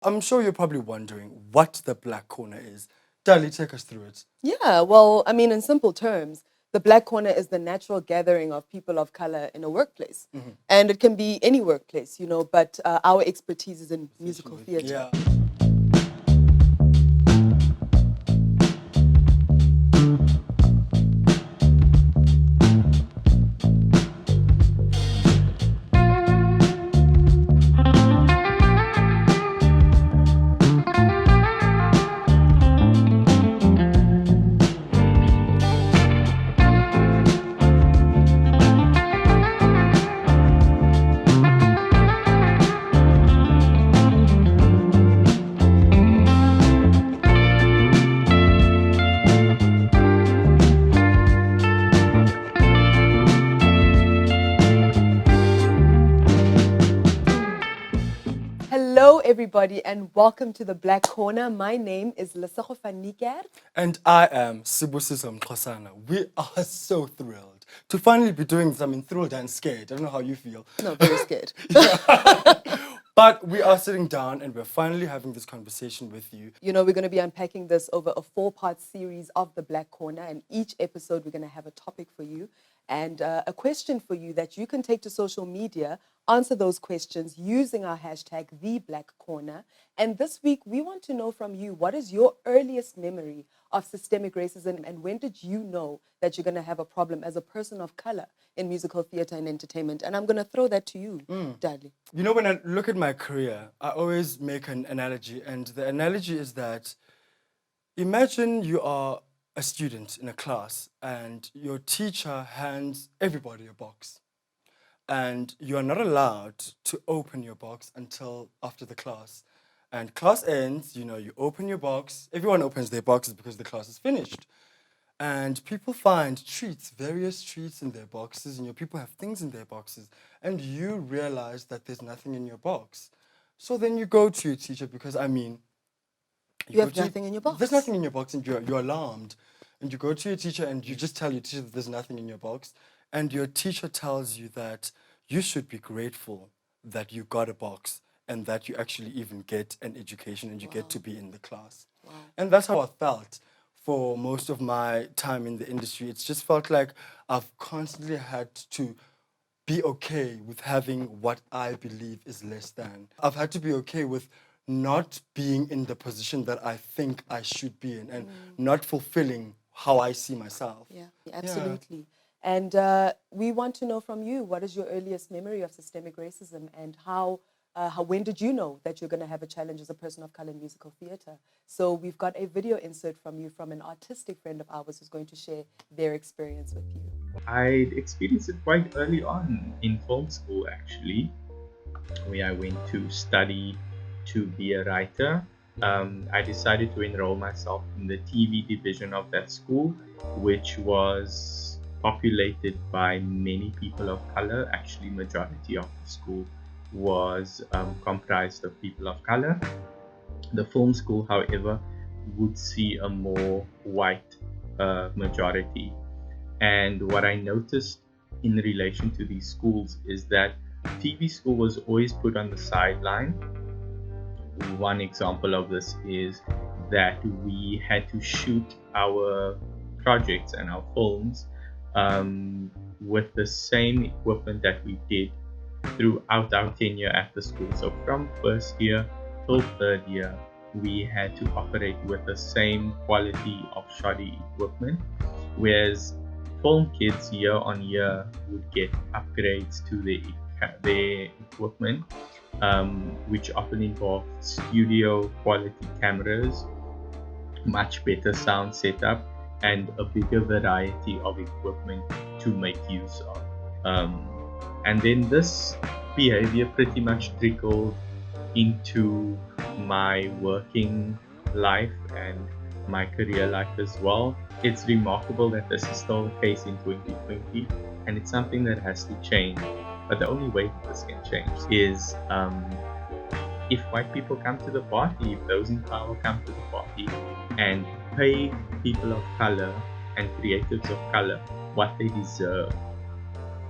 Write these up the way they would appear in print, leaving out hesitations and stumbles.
I'm sure you're probably wondering what the Black Corner is. Dali, take us through it. Yeah, well, I mean, in simple terms, the Black Corner is the natural gathering of people of color in a workplace. And it can be any workplace, but our expertise is in musical theater. Yeah. Hello, everybody, and welcome to the Black Corner. My name is Ilse. And I am Sibusiso Mkhosana. We are so thrilled to finally be doing this. I mean, thrilled and scared. I don't know how you feel. No, very scared. But we are sitting down and we're finally having this conversation with you. We're going to be unpacking this over a 4-part series of the Black Corner, and each episode we're going to have a topic for you and a question for you that you can take to social media, answer those questions using our hashtag #TheBlackCorner. And this week we want to know from you, what is your earliest memory of systemic racism, and when did you know that you're going to have a problem as a person of color in musical theater and entertainment? And I'm going to throw that to you, Dudley. You know, when I look at my career, I always make an analogy, and the analogy is that imagine you are a student in a class and your teacher hands everybody a box, and you are not allowed to open your box until after the class. And class ends, you open your box, everyone opens their boxes because the class is finished. And people find treats, various treats in their boxes, and people have things in their boxes, and you realize that there's nothing in your box. So then you go to your teacher because, you have nothing in your box. There's nothing in your box, and you're alarmed. And you go to your teacher and you just tell your teacher that there's nothing in your box. And your teacher tells you that you should be grateful that you got a box and that you actually even get an education and you get to be in the class. Wow. And that's how I felt for most of my time in the industry. It's just felt like I've constantly had to be okay with having what I believe is less than. I've had to be okay with not being in the position that I think I should be in and not fulfilling how I see myself. Yeah, absolutely. Yeah. And we want to know from you, what is your earliest memory of systemic racism, and when did you know that you're going to have a challenge as a person of color in musical theater? So we've got a video insert from you from an artistic friend of ours who's going to share their experience with you. I experienced it quite early on in film school, actually, where I went to study to be a writer. I decided to enroll myself in the TV division of that school, which was populated by many people of color. Actually, majority of the school was comprised of people of color. The film school, however, would see a more white majority. And what I noticed in relation to these schools is that TV school was always put on the sideline. One example of this is that we had to shoot our projects and our films with the same equipment that we did throughout our tenure at the school. So from first year till third year, we had to operate with the same quality of shoddy equipment, whereas film kids year on year would get upgrades to their equipment, which often involved studio quality cameras, much better sound setup, and a bigger variety of equipment to make use of. And then this behavior pretty much trickled into my working life and my career life as well. It's remarkable that this is still the case in 2020, and it's something that has to change. But the only way that this can change is if white people come to the party, if those in power come to the party and pay people of color and creatives of color what they deserve.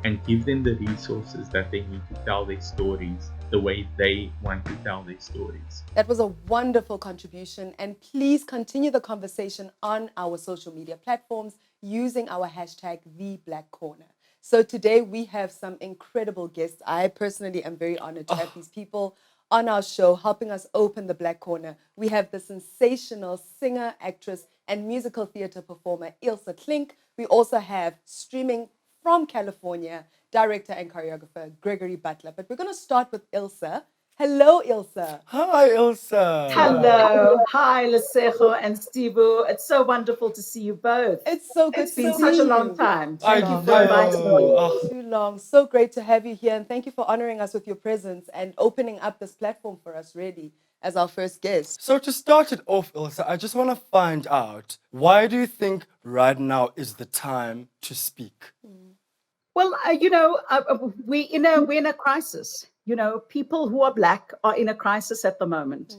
and give them the resources that they need to tell their stories the way they want to tell their stories. That was a wonderful contribution, and please continue the conversation on our social media platforms using our hashtag #TheBlackCorner. So today we have some incredible guests. I personally am very honored to have these people on our show helping us open the Black Corner. We have the sensational singer, actress, and musical theater performer Ilse Klink. We also have, streaming from California, director and choreographer Gregory Butler. But we're going to start with Ilse. Hello, Ilse. Hi, Ilse. Hello. Hi, Lesego and Stibu. It's so wonderful to see you both. It's so good It's to been see such a you. long time. I Thank you know. for inviting me. Oh. Too long. So great to have you here. And thank you for honoring us with your presence and opening up this platform for us, really, as our first guest. So to start it off, Ilse, I just want to find out, why do you think right now is the time to speak? Well, we're in a crisis. People who are Black are in a crisis at the moment,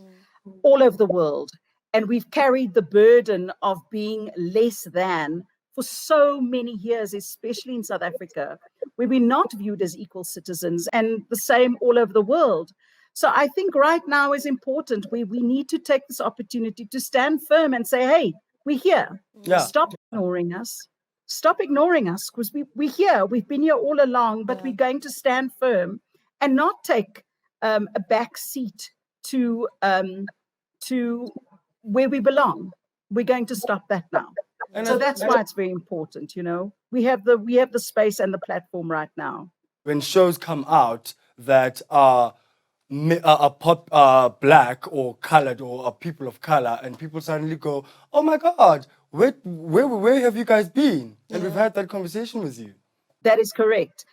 all over the world. And we've carried the burden of being less than for so many years, especially in South Africa, where we're not viewed as equal citizens, and the same all over the world. So I think right now is important. We need to take this opportunity to stand firm and say, hey, we're here. Yeah. Stop ignoring us. Stop ignoring us, because we're here. We've been here all along, but we're going to stand firm and not take a back seat to where we belong. We're going to stop that now. And So that's why it's very important. We have the space and the platform right now. when shows come out that are black or colored or are people of color, and people suddenly go, "Oh my God, where have you guys been?" And we've had that conversation with you. That is correct.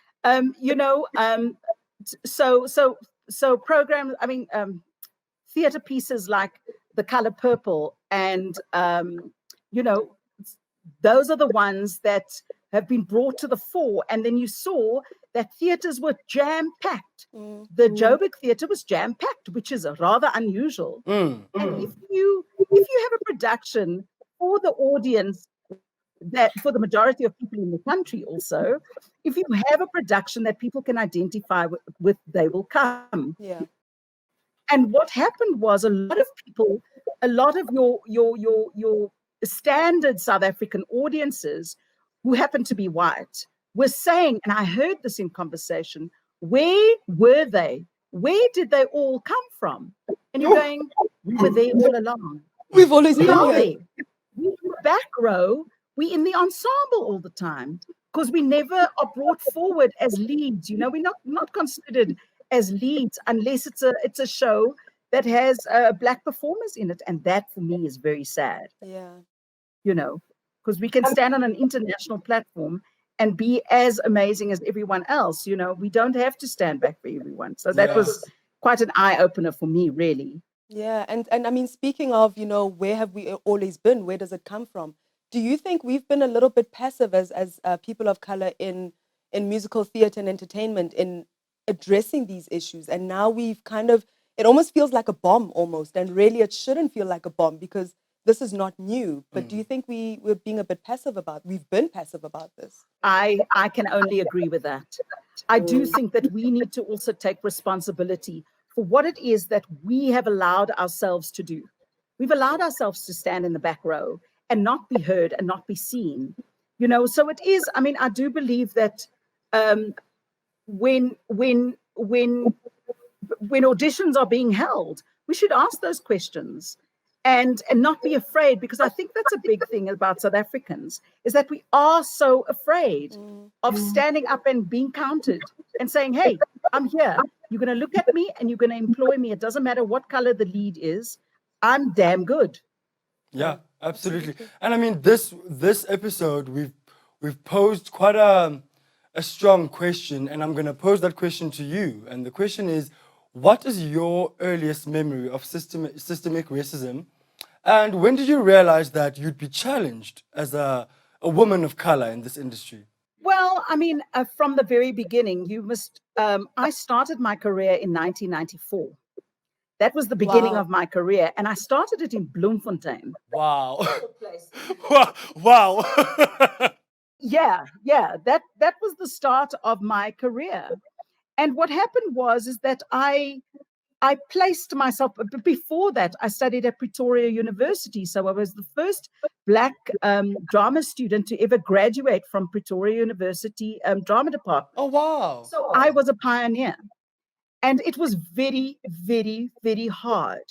So programs. Theater pieces like The Color Purple, and those are the ones that have been brought to the fore. And then you saw that theaters were jam-packed. The Joburg Theater was jam-packed, which is rather unusual. And if you have a production for the audience, that for the majority of people in the country also, if you have a production that people can identify with, they will come. Yeah. And what happened was a lot of your standard South African audiences who happen to be white were saying, and I heard this in conversation, where were they? Where did they all come from? And you're going, we were there all along. We've always We been are here. there. We in the back row, we in the ensemble all the time, because we never are brought forward as leads. We're not considered as leads unless it's a show that has Black performers in it, and that for me is very sad. Yeah. Because we can stand on an international platform and be as amazing as everyone else. We don't have to stand back for everyone. So that was quite an eye opener for me, really. Yeah, and I mean, speaking of, where have we always been? Where does it come from? Do you think we've been a little bit passive as people of color in musical theater and entertainment in addressing these issues? And now we've it almost feels like a bomb almost, and really it shouldn't feel like a bomb because this is not new. But do you think we're being a bit passive we've been passive about this? I can only agree with that. I do think that we need to also take responsibility for what it is that we have allowed ourselves to do. We've allowed ourselves to stand in the back row and not be heard and not be seen. So it is, I do believe that when auditions are being held, we should ask those questions and not be afraid, because I think that's a big thing about South Africans, is that we are so afraid of standing up and being counted and saying, hey, I'm here. You're going to look at me and you're going to employ me. It doesn't matter what color the lead is. I'm damn good. Yeah, absolutely. And this episode we've posed quite a strong question, and I'm going to pose that question to you. And the question is, what is your earliest memory of systemic racism, and when did you realize that you'd be challenged as a woman of color in this industry? Well, from the very beginning, I started my career in 1994. That was the beginning of my career, and I started it in Bloemfontein. Wow. Wow. yeah, that was the start of my career. And what happened is that I placed myself, but before that, I studied at Pretoria University. So I was the first Black drama student to ever graduate from Pretoria University drama department. Oh, wow. So I was a pioneer. And it was very, very, very hard.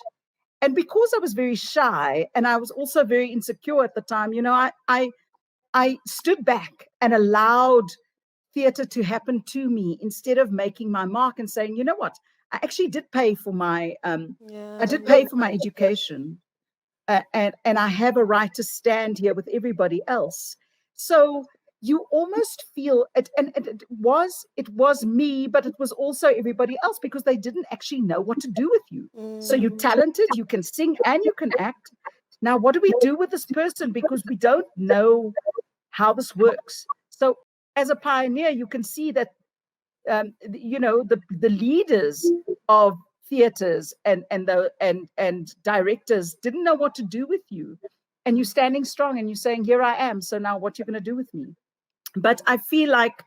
And because I was very shy and I was also very insecure at the time, I stood back and allowed theater to happen to me instead of making my mark and saying, you know what, I actually did pay for my I did pay for my education, and I have a right to stand here with everybody else. So you almost feel it, and it was me, but it was also everybody else because they didn't actually know what to do with you. So you're talented, you can sing and you can act. Now, what do we do with this person? Because we don't know how this works. So as a pioneer, you can see that the leaders of theaters and directors didn't know what to do with you, and you're standing strong and you're saying, here I am, so now what you're going to do with me. But I feel like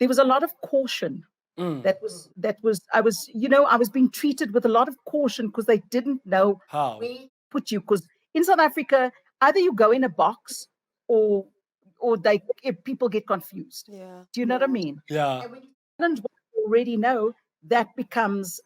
there was a lot of caution. That was I was being treated with a lot of caution because they didn't know How? where to put you, because in South Africa either you go in a box or people get confused. Yeah. Do you know what I mean? Yeah. And when you already know, that becomes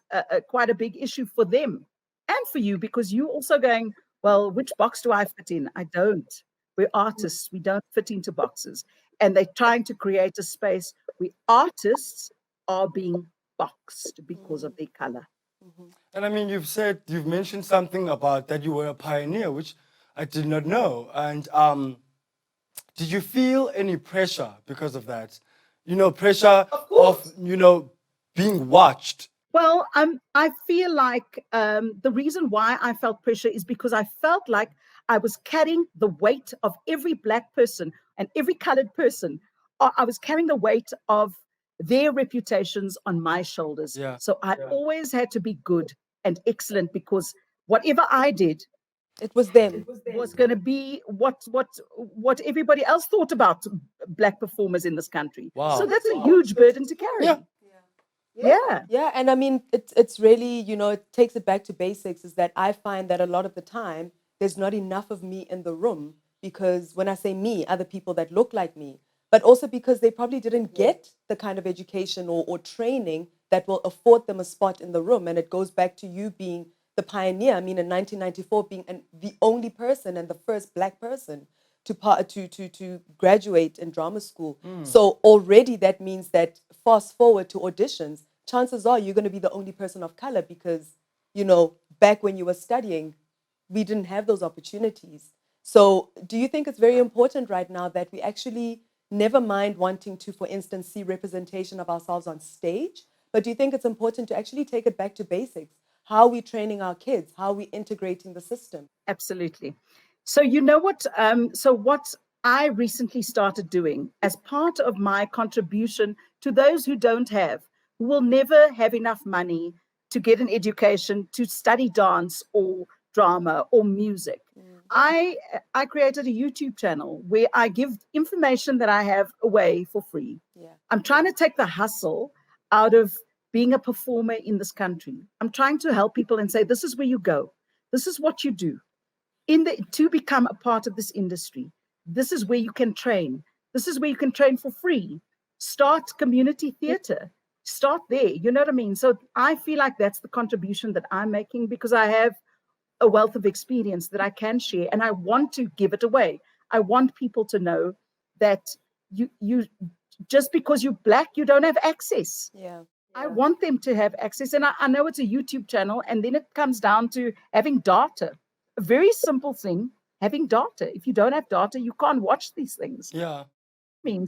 quite a big issue for them and for you, because you also going, well, which box do I fit in? I don't. We're artists. We don't fit into boxes. And they're trying to create a space where artists are being boxed because of their color. And I mean, you've mentioned something about that you were a pioneer, which I did not know. And did you feel any pressure because of that? Pressure of, being watched. Well, I feel like the reason why I felt pressure is because I felt like I was carrying the weight of every Black person and every colored person. I was carrying the weight of their reputations on my shoulders. Yeah. So I always had to be good and excellent, because whatever I did It was them. was going to be what everybody else thought about Black performers in this country. Wow. So that's a huge burden to carry. Yeah. Yeah. Yeah, and I mean, it's really, it takes it back to basics, is that I find that a lot of the time there's not enough of me in the room, because when I say me, other people that look like me, but also because they probably didn't get the kind of education or training that will afford them a spot in the room. And it goes back to you being the pioneer. I mean, in 1994, being the only person and the first Black person to graduate in drama school. So already that means that fast forward to auditions, chances are you're going to be the only person of color, because, back when you were studying, we didn't have those opportunities. So do you think it's very important right now that we actually never mind wanting to, for instance, see representation of ourselves on stage, but do you think it's important to actually take it back to basics? How are we training our kids? How are we integrating the system? Absolutely. So you know what? So what I recently started doing as part of my contribution to those who don't have, who will never have enough money to get an education, to study dance or drama or music. I created a YouTube channel where I give information that I have away for free. Yeah. I'm trying to take the hustle out of being a performer in this country. I'm trying to help people and say, this is where you go. This is what you do to become a part of this industry. This is where you can train. This is where you can train for free. Start community theater. Start there. You know what I mean? So I feel like that's the contribution that I'm making, because I have a wealth of experience that I can share, and I want to give it away. I want people to know that you just because you're Black, you don't have access. Yeah. I want them to have access. And I know it's a YouTube channel, and then it comes down to having data. A very simple thing, having data. If you don't have data, you can't watch these things. Yeah. I mean,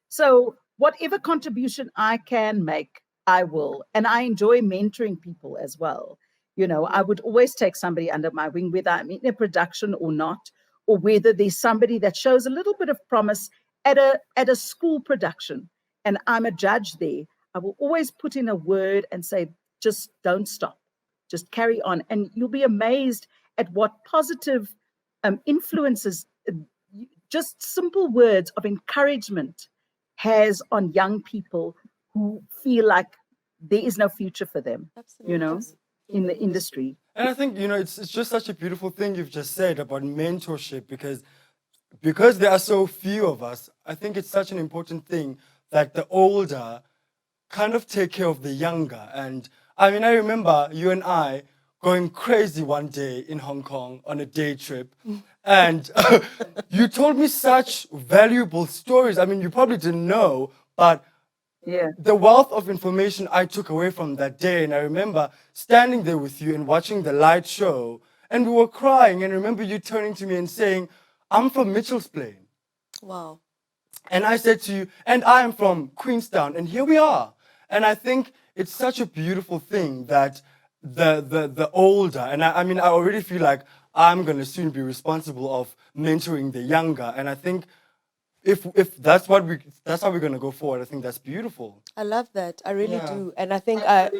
so whatever contribution I can make, I will. And I enjoy mentoring people as well. I would always take somebody under my wing, whether I'm in a production or not, or whether there's somebody that shows a little bit of promise at a school production, and I'm a judge there. I will always put in a word and say, just don't stop, just carry on. And you'll be amazed at what positive influences just simple words of encouragement has on young people who feel like there is no future for them, Absolutely. you know, in the industry. And I think, it's just such a beautiful thing you've just said about mentorship, because there are so few of us. I think it's such an important thing that the older kind of take care of the younger. And I mean, I remember you and I going crazy one day in Hong Kong on a day trip. And you told me such valuable stories. I mean, you probably didn't know, but Yeah. the wealth of information I took away from that day. And I remember standing there with you and watching the light show, and we were crying. And I remember you turning to me and saying, I'm from Mitchell's Plain. Wow. And I said to you, and I am from Queenstown, and here we are. And I think it's such a beautiful thing that the older, and I mean, I already feel like I'm going to soon be responsible of mentoring the younger. And I think if that's how we're going to go forward, I think that's beautiful. I love that. I really Yeah. do. And I think I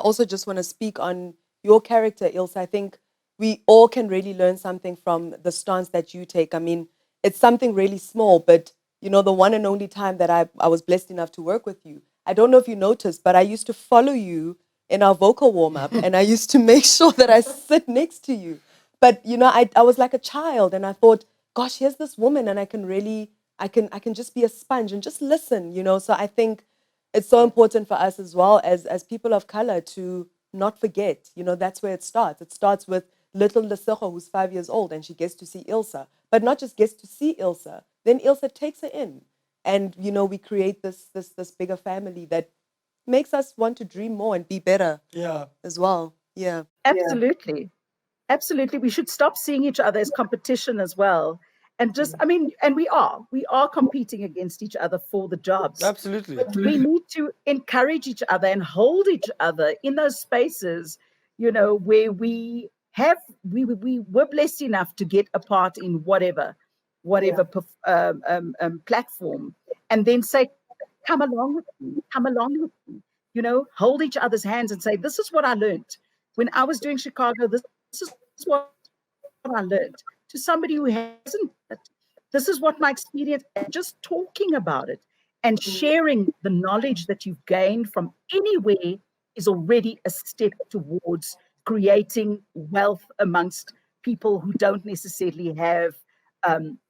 also just want to speak on your character, Ilse. I think we all can really learn something from the stance that you take. I mean, it's something really small, but the one and only time that I was blessed enough to work with you, I don't know if you noticed, but I used to follow you in our vocal warm-up, and I used to make sure that I sit next to you. But I was like a child, and I thought, gosh, here's this woman, and I can just be a sponge and just listen, So I think it's so important for us as well as people of color to not forget. That's where it starts. It starts with little Lesego, who's 5 years old, and she gets to see Ilse, but not just gets to see Ilse. Then Ilse takes her in, and we create this bigger family that makes us want to dream more and be better. Yeah. As well. Yeah. Absolutely. Absolutely. We should stop seeing each other as competition as well. And just, I mean, and we are competing against each other for the jobs. Absolutely. But we need to encourage each other and hold each other in those spaces, where we were blessed enough to get a part in whatever platform, and then say, come along with me, hold each other's hands and say, this is what I learned when I was doing Chicago. This is what I learned. To somebody who hasn't, this is what my experience, and just talking about it and sharing the knowledge that you've gained from anywhere is already a step towards creating wealth amongst people who don't necessarily have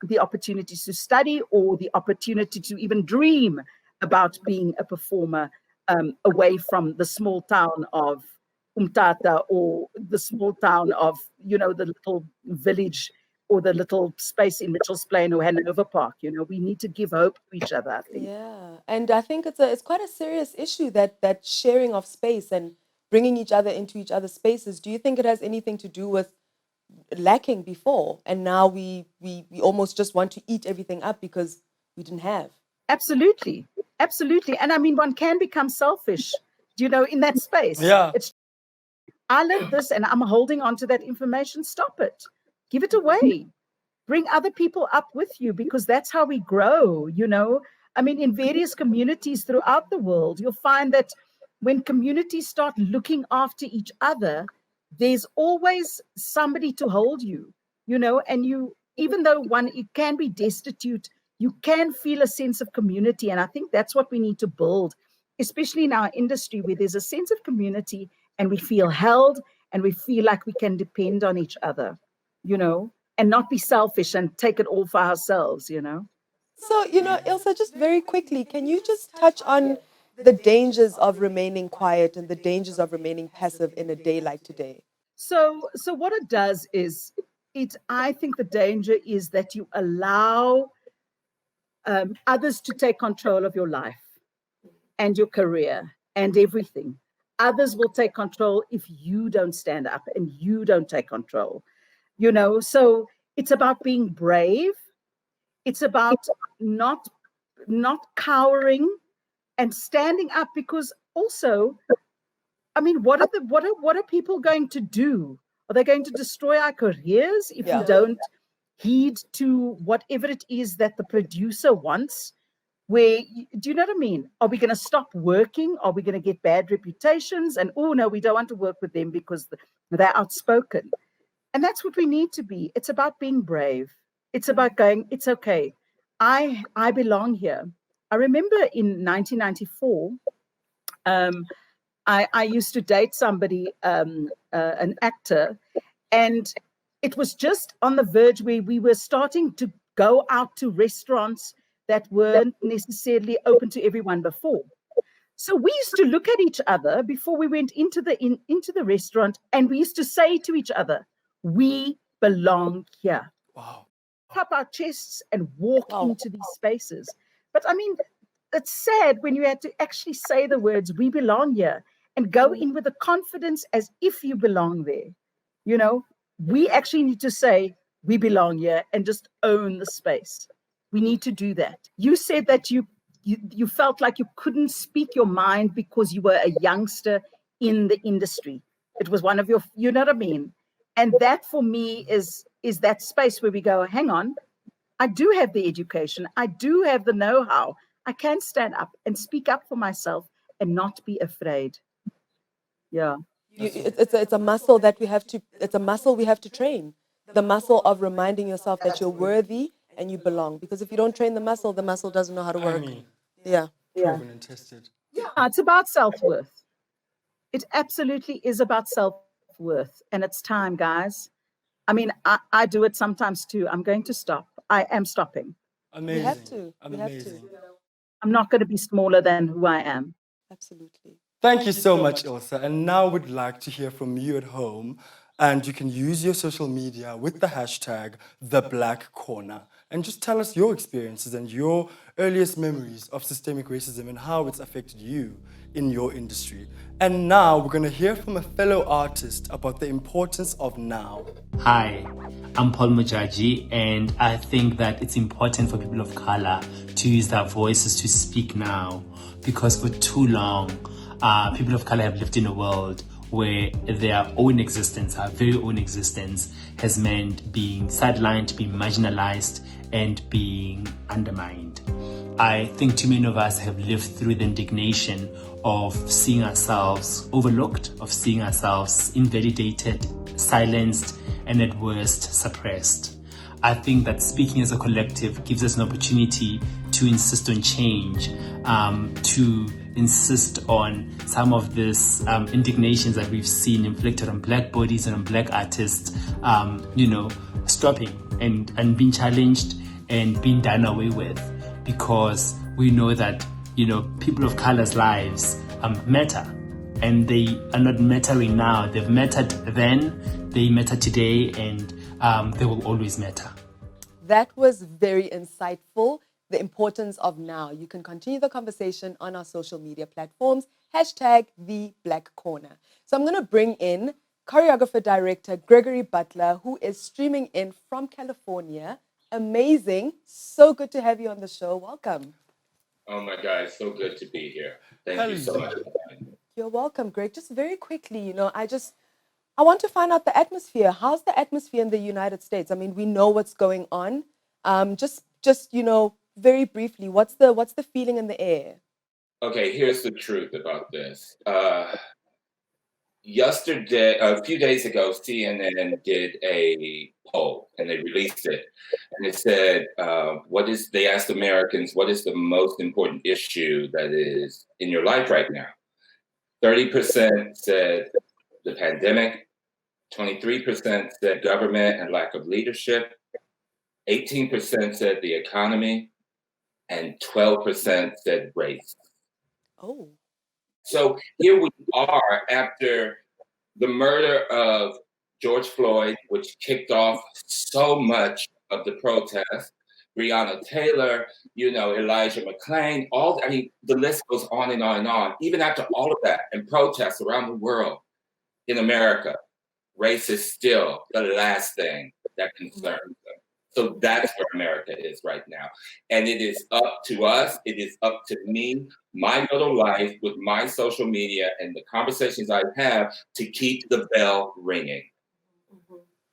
the opportunities to study or the opportunity to even dream about being a performer away from the small town of Umtata or the small town of, the little village or the little space in Mitchell's Plain or Hanover Park. We need to give hope to each other, I think. Yeah, and I think it's quite a serious issue, that sharing of space and bringing each other into each other's spaces. Do you think it has anything to do with lacking before, and now we almost just want to eat everything up because we didn't have? Absolutely. And I mean, one can become selfish, in that space. Yeah. I learned this and I'm holding on to that information. Stop it. Give it away. Bring other people up with you, because that's how we grow, I mean, in various communities throughout the world, you'll find that when communities start looking after each other, there's always somebody to hold you, and even though you can be destitute, you can feel a sense of community. And I think that's what we need to build, especially in our industry, where there's a sense of community and we feel held and we feel like we can depend on each other, and not be selfish and take it all for ourselves, So, Ilse, just very quickly, can you just touch on the dangers of remaining quiet and the dangers of remaining passive in a day like today? So what it does is, I think the danger is that you allow others to take control of your life and your career and everything. Others will take control if you don't stand up and you don't take control, So it's about being brave. It's about not cowering and standing up, because also, I mean, what are people going to do? Are they going to destroy our careers if we don't heed to whatever it is that the producer wants? Do you know what I mean? Are we going to stop working? Are we going to get bad reputations? And, oh, no, we don't want to work with them because they're outspoken. And that's what we need to be. It's about being brave. It's about going, it's okay. I belong here. I remember in 1994, I used to date somebody, an actor, and it was just on the verge where we were starting to go out to restaurants that weren't necessarily open to everyone before. So we used to look at each other before we went into the restaurant, and we used to say to each other, "We belong here." Wow. Up our chests and walk Wow. into these spaces. But I mean, it's sad when you had to actually say the words, "We belong here," and go in with the confidence as if you belong there. You know, we actually need to say, "We belong here," and just own the space. We need to do that. You said that you felt like you couldn't speak your mind because you were a youngster in the industry. It was one of your, you know what I mean? And that for me is that space where we go, hang on, I do have the education, I do have the know-how. I can stand up and speak up for myself and not be afraid. Yeah. It's a muscle that we have to. It's a muscle we have to train. The muscle of reminding yourself that you're worthy and you belong. Because if you don't train the muscle doesn't know how to I work. mean, Yeah. proven and tested. Yeah, it's about self-worth. It absolutely is about self-worth. And it's time, guys. I mean, I do it sometimes too. I'm going to stop. I am stopping. Amazing. We have to. We have Amazing. to. I'm not going to be smaller than who I am. Absolutely. Thank you so much, Ilse. And now we'd like to hear from you at home. And you can use your social media with the hashtag #TheBlackCorner. And just tell us your experiences and your earliest memories of systemic racism and how it's affected you in your industry. And now we're going to hear from a fellow artist about the importance of now. Hi, I'm Paul Mujaji, and I think that it's important for people of color to use their voices to speak now, because for too long, people of color have lived in a world where their own existence, our very own existence, has meant being sidelined, being marginalized, and being undermined. I think too many of us have lived through the indignation of seeing ourselves overlooked, of seeing ourselves invalidated, silenced, and at worst, suppressed. I think that speaking as a collective gives us an opportunity to insist on change, to insist on some of this indignations that we've seen inflicted on Black bodies and on Black artists, stopping and being challenged and being done away with, because we know that, people of color's lives matter, and they are not mattering now. They've mattered then, they matter today, and they will always matter. That was very insightful. The importance of now. You can continue the conversation on our social media platforms. #TheBlackCorner. So I'm going to bring in choreographer director Gregory Butler, who is streaming in from California. Amazing. So good to have you on the show. Welcome. Oh my God, it's so good to be here. Thank you so much for having me. You're welcome, Greg. Just very quickly, I want to find out the atmosphere. How's the atmosphere in the United States? I mean, we know what's going on. Very briefly, what's the feeling in the air? Okay, here's the truth about this. Yesterday, a few days ago, CNN did a poll and they released it. And it said, they asked Americans, what is the most important issue that is in your life right now? 30% said the pandemic, 23% said government and lack of leadership, 18% said the economy, and 12% said race. Oh. So here we are after the murder of George Floyd, which kicked off so much of the protest, Breonna Taylor, Elijah McClain, the list goes on and on and on. Even after all of that and protests around the world, in America, race is still the last thing that concerns them. So that's where America is right now. And it is up to us, it is up to me, my little life with my social media and the conversations I have to keep the bell ringing.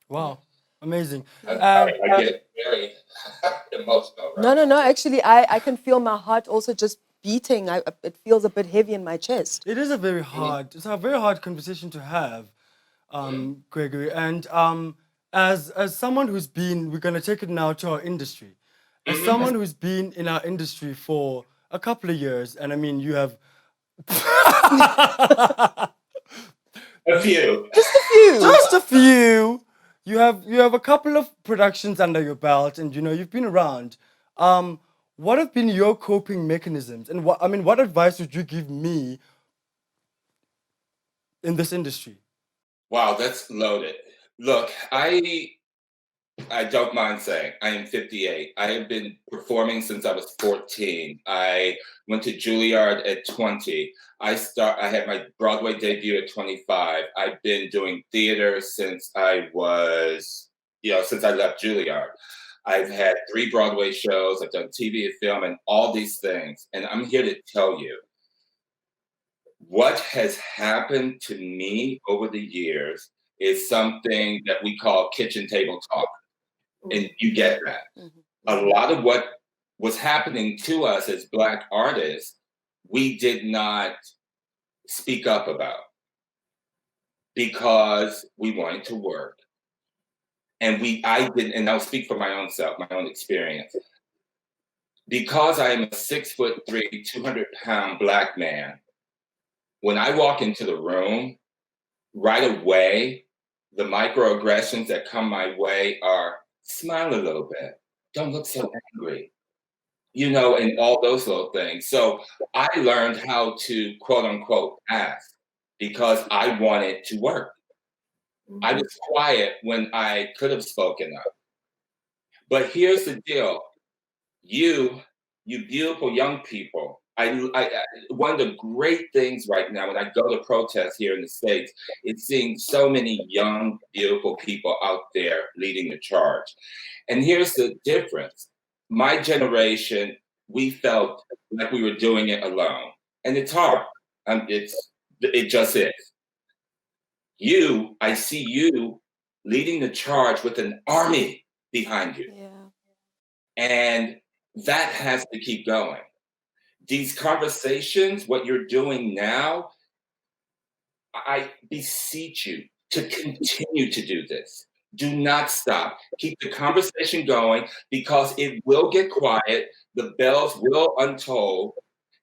Wow, amazing. I get very emotional. Right? No. Actually, I can feel my heart also just beating. It feels a bit heavy in my chest. It is a very hard conversation to have, Gregory. And as someone we're going to take it now to our industry. as someone who's been in our industry for a couple of years, and I mean, you have A few. Just a few. just a few. You have a couple of productions under your belt, and you've been around. What have been your coping mechanisms, and what advice would you give me in this industry? Wow, that's loaded. Look, I don't mind saying I am 58. I have been performing since I was 14. I went to Juilliard at 20. I had my Broadway debut at 25. I've been doing theater since I was, since I left Juilliard. I've had 3 Broadway shows. I've done TV and film and all these things. And I'm here to tell you what has happened to me over the years is something that we call kitchen table talk. And you get that. A lot of what was happening to us as Black artists, we did not speak up about because we wanted to work. And I didn't, and I'll speak for my own self, my own experience. Because I am a 6'3", 200-pound Black man, when I walk into the room, right away, the microaggressions that come my way are smile a little bit, don't look so angry, and all those little things. So I learned how to quote unquote ask because I wanted to work. I was quiet when I could have spoken up. But here's the deal. You beautiful young people, one of the great things right now when I go to protests here in the States is seeing so many young, beautiful people out there leading the charge. And here's the difference. My generation, we felt like we were doing it alone. And it's hard. It just is. I see you leading the charge with an army behind you. Yeah. And that has to keep going. These conversations, what you're doing now, I beseech you to continue to do this. Do not stop. Keep the conversation going because it will get quiet. The bells will untoll.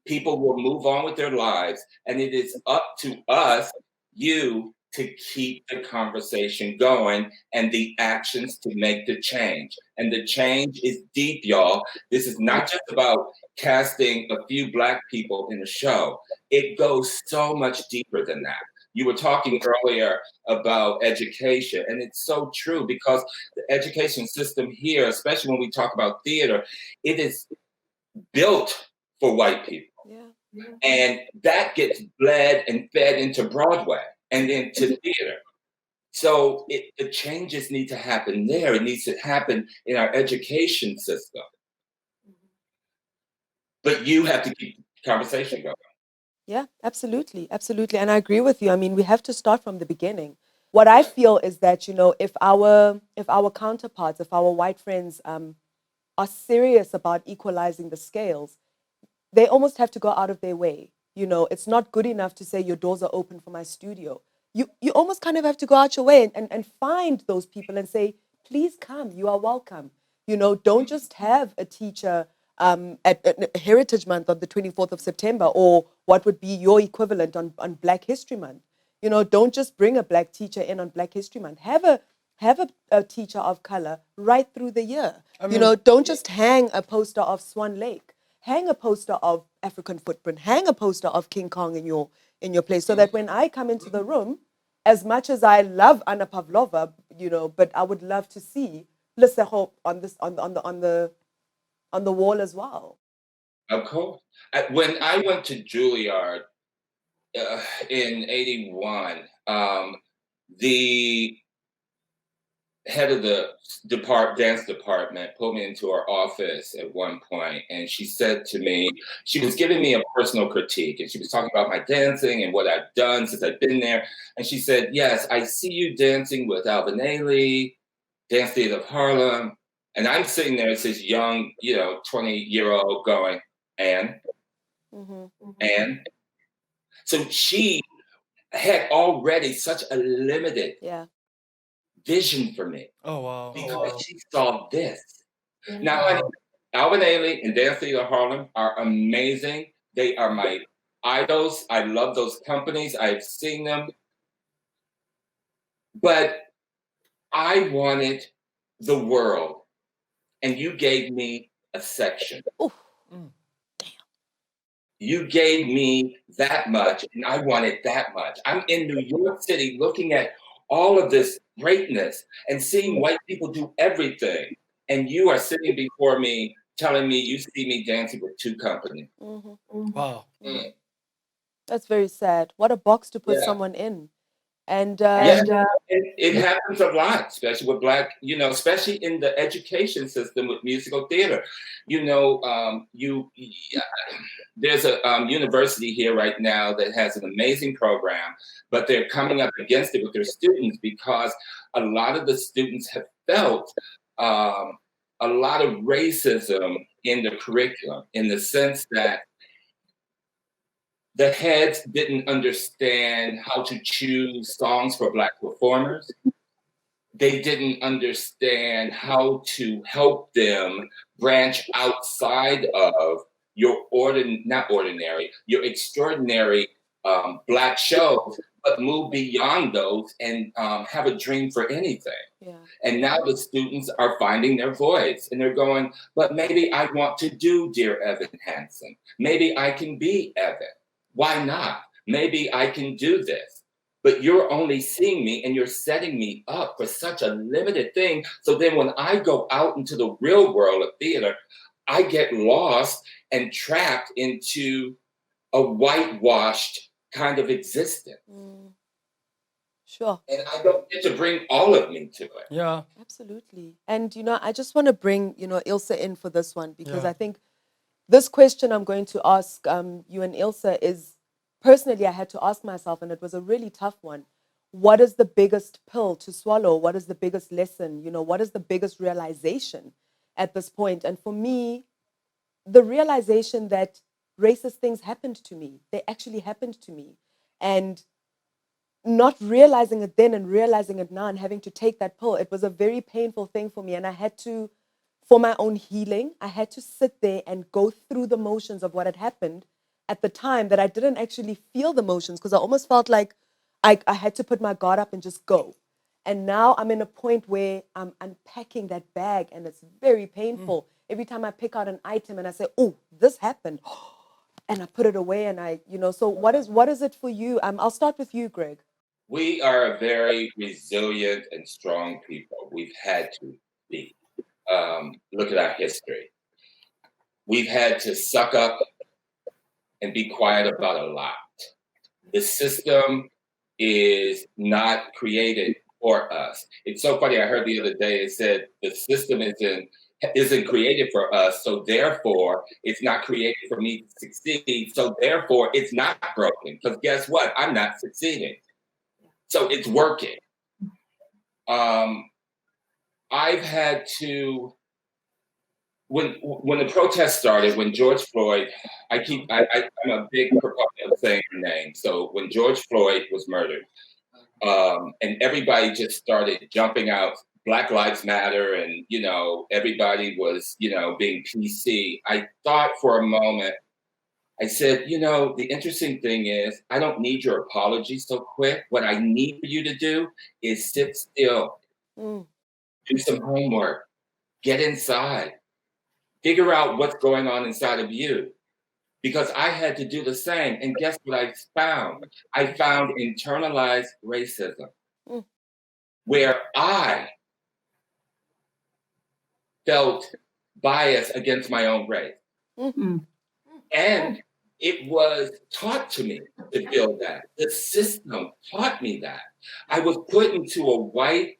People will move on with their lives. And it is up to us, you, to keep the conversation going and the actions to make the change. And the change is deep, y'all. This is not just about casting a few Black people in a show. It goes so much deeper than that. You were talking earlier about education, and it's so true because the education system here, especially when we talk about theater, it is built for white people. Yeah. And that gets bled and fed into Broadway and into theater. So the changes need to happen there. It needs to happen in our education system. But you have to keep the conversation going. Yeah, absolutely. Absolutely. And I agree with you. I mean, we have to start from the beginning. What I feel is that, if our counterparts, if our white friends are serious about equalizing the scales, they almost have to go out of their way. It's not good enough to say your doors are open for my studio. You almost kind of have to go out your way and find those people and say, please come, you are welcome. Don't just have a teacher at Heritage Month on the 24th of September, or what would be your equivalent on Black History Month. Don't just bring a Black teacher in on Black History Month. Have a teacher of color right through the year. Don't just hang a poster of Swan Lake. Hang a poster of African Footprint. Hang a poster of King Kong in your place, so that when I come into the room, as much as I love Anna Pavlova, but I would love to see Lesego on the wall as well. Of course. When I went to Juilliard in '81, the head of the dance department pulled me into her office at one point, and she said to me, she was giving me a personal critique, and she was talking about my dancing and what I've done since I've been there. And she said, yes, I see you dancing with Alvin Ailey, Dance Theater of Harlem. And I'm sitting there as this young, 20-year-old going, and? So she had already such a limited vision for me. Oh, wow. Because she saw this. Now, Alvin Ailey and Dance Theater Harlem are amazing. They are my idols. I love those companies. I've seen them. But I wanted the world, and you gave me a section. Oof. You gave me that much, and I wanted that much. I'm in New York City looking at all of this greatness and seeing white people do everything. And you are sitting before me telling me you see me dancing with two companies. Wow. That's very sad. What a box to put Yeah. someone in. And It happens a lot, especially with Black, especially in the education system with musical theater. There's a university here right now that has an amazing program, but they're coming up against it with their students because a lot of the students have felt a lot of racism in the curriculum, in the sense that the heads didn't understand how to choose songs for Black performers. They didn't understand how to help them branch outside of your your extraordinary Black shows, but move beyond those and have a dream for anything. yeah. And now the students are finding their voice and they're going, but maybe I want to do Dear Evan Hansen. Maybe I can be Evan. Why not? Maybe I can do this. But you're only seeing me and you're setting me up for such a limited thing. So then when I go out into the real world of theater, I get lost and trapped into a whitewashed kind of existence. Sure. And I don't get to bring all of me to it. Yeah. Absolutely. And, I just want to bring, Ilse in for this one, because Yeah. I think this question I'm going to ask you and Ilse is, personally, I had to ask myself, and it was a really tough one. What is the biggest pill to swallow? What is the biggest lesson? What is the biggest realization at this point? And for me, the realization that racist things happened to me. They actually happened to me. And not realizing it then and realizing it now and having to take that pill, it was a very painful thing for me. And I had to, for my own healing, I had to sit there and go through the motions of what had happened at the time, that I didn't actually feel the motions, because I almost felt like I had to put my guard up and just go. And now I'm in a point where I'm unpacking that bag, and it's very painful. Every time I pick out an item and I say, oh, this happened, and I put it away, and so what is it for you? I'll start with you, Greg. We are a very resilient and strong people. We've had to be. Look at our history. We've had to suck up and be quiet about a lot. The system is not created for us. It's so funny. I heard the other day it said the system isn't created for us, so therefore it's not created for me to succeed. So therefore it's not broken. Because guess what? I'm not succeeding. So it's working. I've had to, when the protest started, when George Floyd, I'm a big proponent of saying her name. So when George Floyd was murdered, and everybody just started jumping out, Black Lives Matter, and everybody was being PC. I thought for a moment, I said, the interesting thing is, I don't need your apology so quick. What I need for you to do is sit still, do some homework, get inside, figure out what's going on inside of you. Because I had to do the same. And guess what I found? I found internalized racism, where I felt bias against my own race. And it was taught to me to feel that. The system taught me that. I was put into a white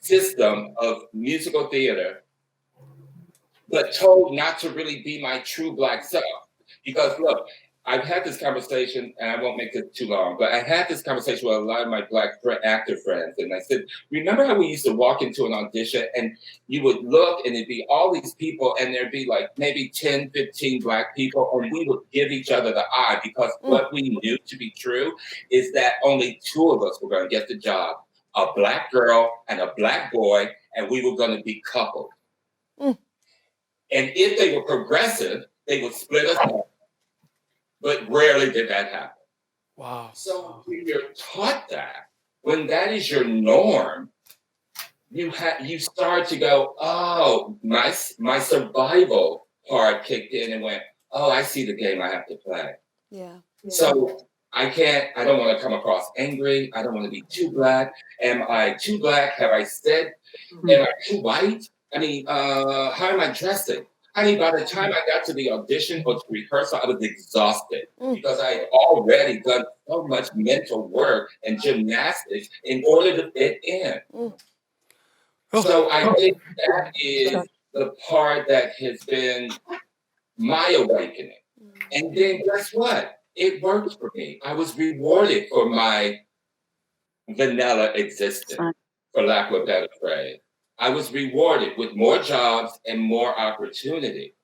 system of musical theater, but told not to really be my true Black self. Because look, I've had this conversation, and I won't make it too long, but I had this conversation with a lot of my Black actor friends, and I said, remember how we used to walk into an audition and you would look and it'd be all these people and there'd be like maybe 10, 15 Black people, and we would give each other the eye, because what we knew to be true is that only two of us were going to get the job, a Black girl and a Black boy, and we were going to be coupled. And if they were progressive, they would split us up. But rarely did that happen. Wow. So when you're taught that, when that is your norm, you start to go, oh, my survival part kicked in and went, oh, I see the game I have to play. Yeah. So I don't want to come across angry. I don't want to be too black. Am I too black? Have I said, am I too white? I mean, how am I dressing? I mean, by the time I got to the audition or to rehearsal, I was exhausted because I had already done so much mental work and gymnastics in order to fit in. So I think that is the part that has been my awakening. And then guess what? It worked for me. I was rewarded for my vanilla existence, for lack of a better phrase. I was rewarded with more jobs and more opportunity.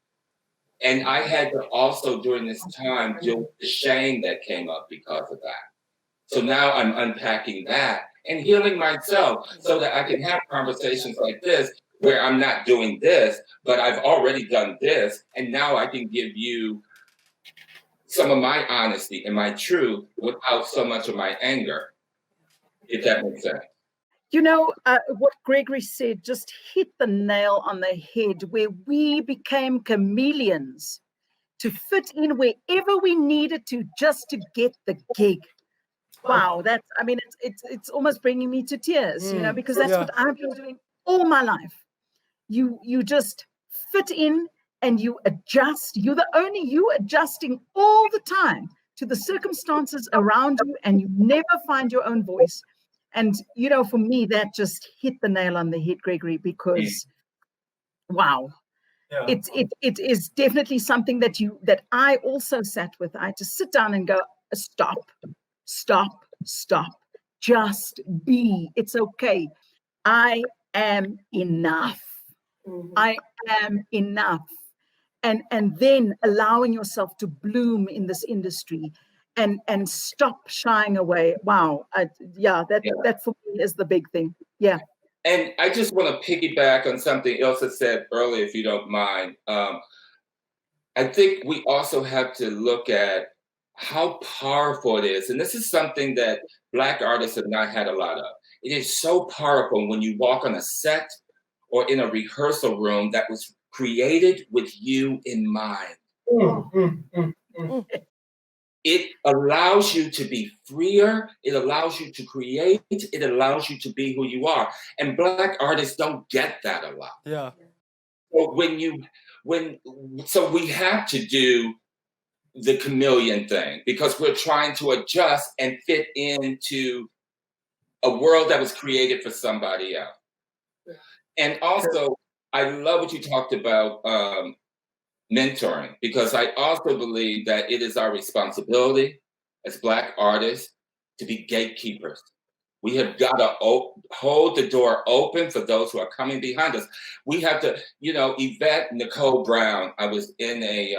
And I had to also, during this time, deal with the shame that came up because of that. So now I'm unpacking that and healing myself so that I can have conversations like this where I'm not doing this, but I've already done this. And now I can give you some of my honesty and my truth without so much of my anger, if that makes sense. You know, what Gregory said just hit the nail on the head, where we became chameleons to fit in wherever we needed to just to get the gig. Wow, it's almost bringing me to tears, you know, because that's what I've been doing all my life. You just fit in and you adjust. You're you adjusting all the time to the circumstances around you, and you never find your own voice. And, you know, for me, that just hit the nail on the head, Gregory, because, wow, it is definitely something that I also sat with. I had to sit down and go, stop, just be. It's okay. I am enough. I am enough. And then allowing yourself to bloom in this industry and stop shying away. Wow. That for me is the big thing. Yeah. And I just want to piggyback on something Ilse said earlier, if you don't mind. I think we also have to look at how powerful it is. And this is something that Black artists have not had a lot of. It is so powerful when you walk on a set or in a rehearsal room that was created with you in mind. It allows you to be freer. It allows you to create. It allows you to be who you are. And Black artists don't get that a lot. Yeah. So we have to do the chameleon thing because we're trying to adjust and fit into a world that was created for somebody else. And also, I love what you talked about mentoring, because I also believe that it is our responsibility as Black artists to be gatekeepers. We have got to hold the door open for those who are coming behind us. We have to, Yvette Nicole Brown, I was in a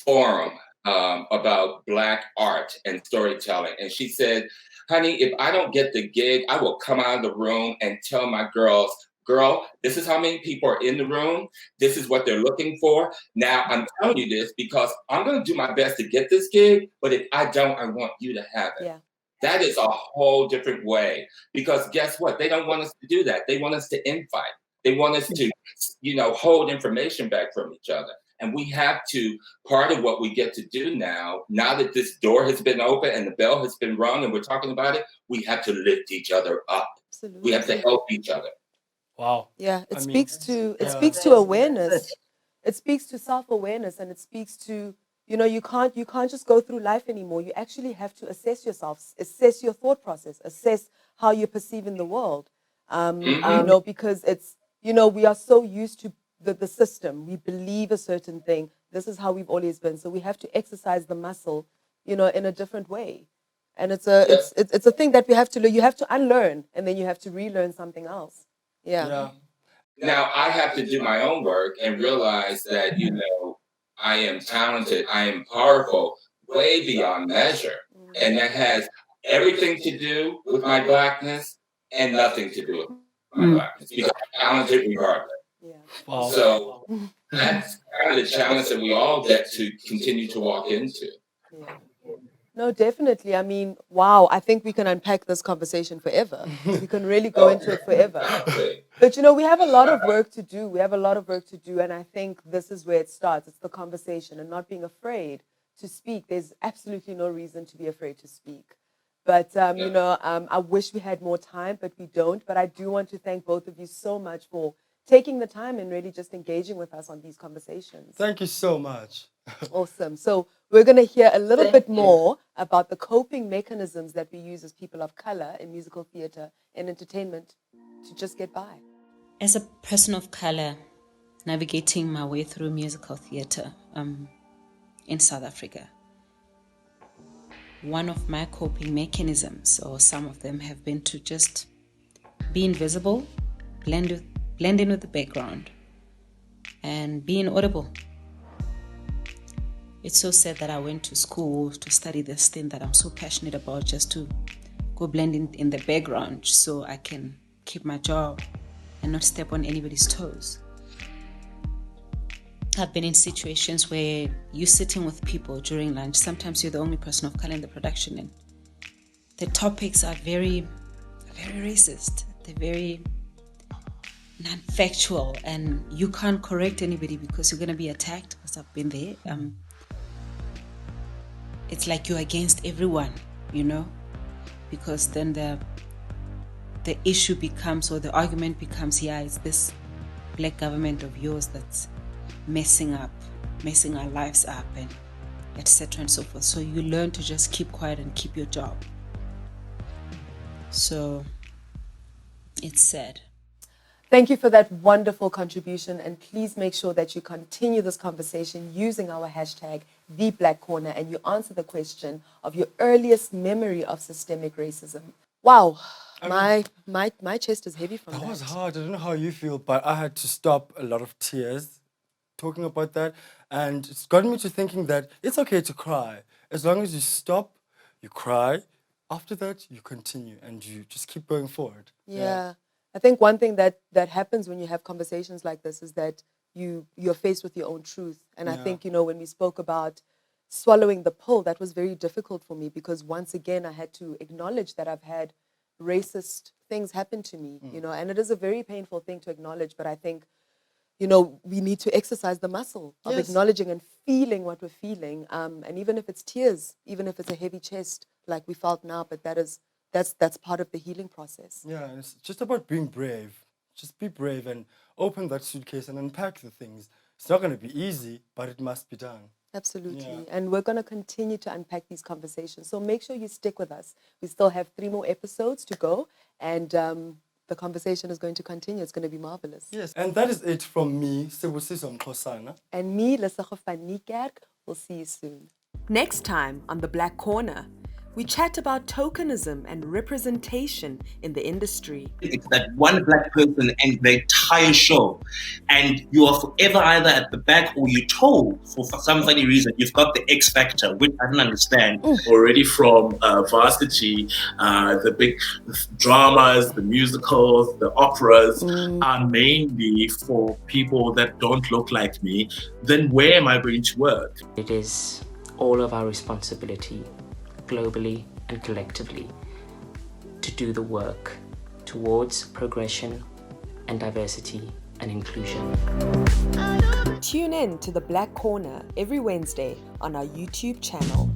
forum about Black art and storytelling. And she said, honey, if I don't get the gig, I will come out of the room and tell my girls, girl, this is how many people are in the room. This is what they're looking for. Now, I'm telling you this because I'm going to do my best to get this gig. But if I don't, I want you to have it. Yeah. That is a whole different way, because guess what? They don't want us to do that. They want us to infight. They want us to, hold information back from each other. And we have to, part of what we get to do now that this door has been open and the bell has been rung and we're talking about it, we have to lift each other up. Absolutely. We have to help each other. Wow. Yeah, it speaks to awareness. It speaks to self-awareness, and it speaks to, you can't just go through life anymore. You actually have to assess yourself, assess your thought process, assess how you're perceiving the world. Because it's, we are so used to the system. We believe a certain thing. This is how we've always been. So we have to exercise the muscle, in a different way. And it's a thing that we have to learn. You have to unlearn, and then you have to relearn something else. Yeah. Now I have to do my own work and realize that, I am talented, I am powerful, way beyond measure. And that has everything to do with my Blackness and nothing to do with my Blackness, because I'm talented regardless. Yeah. Wow. So that's kind of the challenge that we all get to continue to walk into. Yeah. No, definitely. I mean, wow, I think we can unpack this conversation forever. We can really go into it forever. Exactly. But you know, we have a lot of work to do. We have a lot of work to do. And I think this is where it starts. It's the conversation and not being afraid to speak. There's absolutely no reason to be afraid to speak. But, you know, I wish we had more time, but we don't. But I do want to thank both of you so much for taking the time and really just engaging with us on these conversations. Thank you so much. Awesome. So we're going to hear a little bit more about the coping mechanisms that we use as people of color in musical theater and entertainment to just get by. As a person of color, navigating my way through musical theater in South Africa, one of my coping mechanisms, or some of them, have been to just be invisible, blend in with the background, and be inaudible. It's so sad that I went to school to study this thing that I'm so passionate about, just to go blend in the background so I can keep my job and not step on anybody's toes. I've been in situations where you're sitting with people during lunch. Sometimes you're the only person of color in the production, and the topics are very, very racist. They're very non-factual, and you can't correct anybody because you're going to be attacked, because I've been there. It's like you're against everyone, you know, because then the issue becomes, or the argument becomes, yeah, it's this black government of yours that's messing our lives up, and etc. and so forth. So you learn to just keep quiet and keep your job. So it's sad. Thank you for that wonderful contribution, and please make sure that you continue this conversation using our hashtag #TheBlackCorner, and you answer the question of your earliest memory of systemic racism. Wow, my chest is heavy from that. That was hard. I don't know how you feel, but I had to stop a lot of tears talking about that, and it's gotten me to thinking that it's okay to cry. As long as you stop, you cry, after that, you continue, and you just keep going forward. Yeah. I think one thing that happens when you have conversations like this is that you're faced with your own truth. And I think, you know, when we spoke about swallowing the pill, that was very difficult for me, because once again, I had to acknowledge that I've had racist things happen to me, you know, and it is a very painful thing to acknowledge. But I think, you know, we need to exercise the muscle of acknowledging and feeling what we're feeling. And even if it's tears, even if it's a heavy chest like we felt now, but that's part of the healing process. Yeah, and it's just about being brave. Just be brave and open that suitcase and unpack the things. It's not going to be easy, but it must be done. Absolutely. Yeah. And we're going to continue to unpack these conversations. So make sure you stick with us. We still have 3 more episodes to go, and the conversation is going to continue. It's going to be marvelous. Yes, and that is it from me, Sibusiso Mkhosana. And me, Lesego van Niekerk, will see you soon. Next time on The Black Corner, we chat about tokenism and representation in the industry. It's that one black person and the entire show, and you are forever either at the back or you're told for some funny reason you've got the X factor, which I don't understand. Already from varsity, the big dramas, the musicals, the operas are mainly for people that don't look like me. Then where am I going to work? It is all of our responsibility, globally and collectively, to do the work towards progression and diversity and inclusion. Tune in to The Black Corner every Wednesday on our YouTube channel.